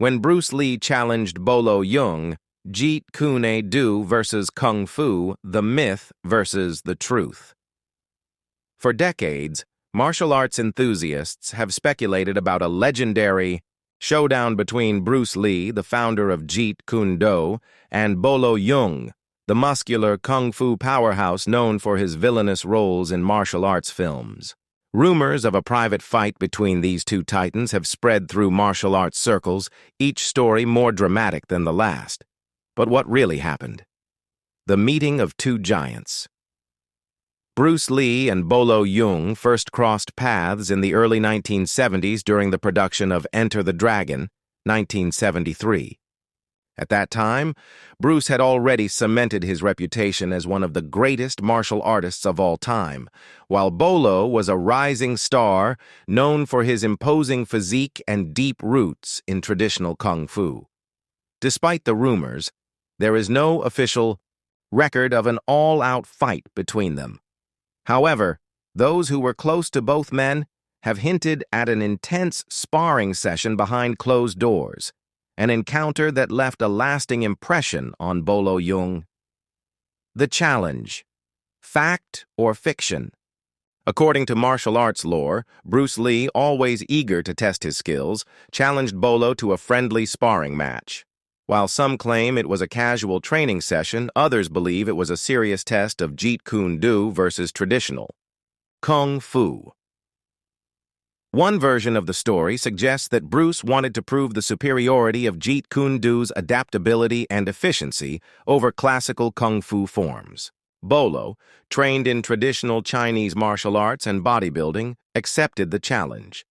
when Bruce Lee challenged Bolo Yeung, Jeet Kune Do versus Kung Fu, the myth versus the truth. For decades, martial arts enthusiasts have speculated about a legendary showdown between Bruce Lee, the founder of Jeet Kune Do, and Bolo Yeung, the muscular kung fu powerhouse known for his villainous roles in martial arts films. Rumors of a private fight between these two titans have spread through martial arts circles, each story more dramatic than the last. But what really happened? The meeting of two giants. Bruce Lee and Bolo Yeung first crossed paths in the early 1970s during the production of Enter the Dragon, 1973. At that time, Bruce had already cemented his reputation as one of the greatest martial artists of all time, while Bolo was a rising star known for his imposing physique and deep roots in traditional kung fu. Despite the rumors, there is no official record of an all-out fight between them. However, those who were close to both men have hinted at an intense sparring session behind closed doors, an encounter that left a lasting impression on Bolo Yeung. The challenge: fact or fiction? According to martial arts lore, Bruce Lee, always eager to test his skills, challenged Bolo to a friendly sparring match. While some claim it was a casual training session, others believe it was a serious test of Jeet Kune Do versus traditional kung fu. One version of the story suggests that Bruce wanted to prove the superiority of Jeet Kune Do's adaptability and efficiency over classical kung fu forms. Bolo, trained in traditional Chinese martial arts and bodybuilding, accepted the challenge.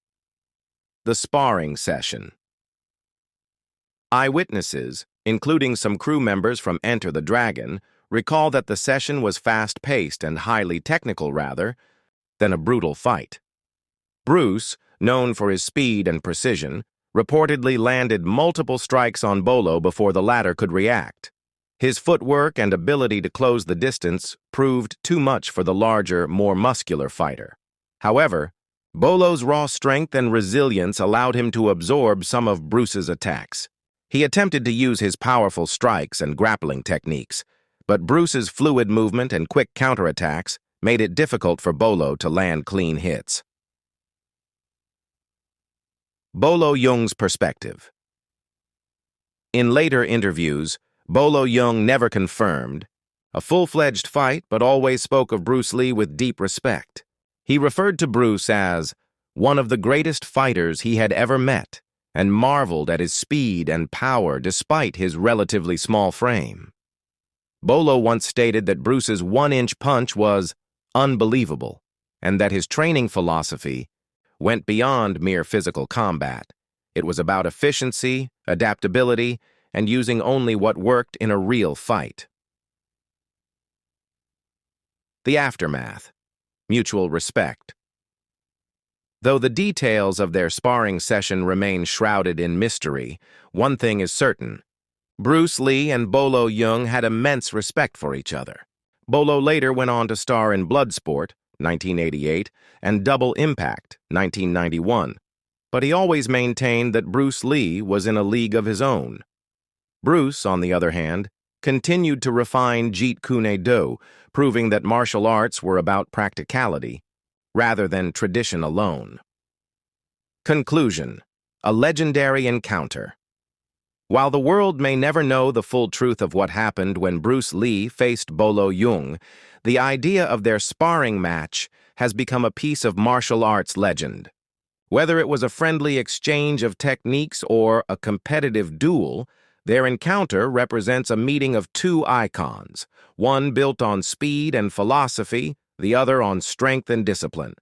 The sparring session. Eyewitnesses, including some crew members from Enter the Dragon, recall that the session was fast-paced and highly technical rather than a brutal fight. Bruce, known for his speed and precision, reportedly landed multiple strikes on Bolo before the latter could react. His footwork and ability to close the distance proved too much for the larger, more muscular fighter. However, Bolo's raw strength and resilience allowed him to absorb some of Bruce's attacks. He attempted to use his powerful strikes and grappling techniques, but Bruce's fluid movement and quick counterattacks made it difficult for Bolo to land clean hits. Bolo Yeung's perspective. In later interviews, Bolo Yeung never confirmed a full-fledged fight, but always spoke of Bruce Lee with deep respect. He referred to Bruce as one of the greatest fighters he had ever met, and marveled at his speed and power despite his relatively small frame. Bolo once stated that Bruce's one-inch punch was unbelievable, and that his training philosophy went beyond mere physical combat. It was about efficiency, adaptability, and using only what worked in a real fight. The aftermath. Mutual respect. Though the details of their sparring session remain shrouded in mystery, one thing is certain. Bruce Lee and Bolo Yeung had immense respect for each other. Bolo later went on to star in Bloodsport, 1988, and Double Impact, 1991, but he always maintained that Bruce Lee was in a league of his own. Bruce, on the other hand, continued to refine Jeet Kune Do, proving that martial arts were about practicality, rather than tradition alone. Conclusion: a legendary encounter. While the world may never know the full truth of what happened when Bruce Lee faced Bolo Yeung, the idea of their sparring match has become a piece of martial arts legend. Whether it was a friendly exchange of techniques or a competitive duel, their encounter represents a meeting of two icons, one built on speed and philosophy, the other on strength and discipline.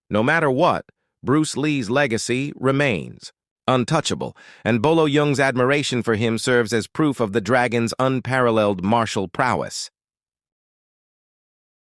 No matter what, Bruce Lee's legacy remains untouchable, and Bolo Yeung's admiration for him serves as proof of the dragon's unparalleled martial prowess.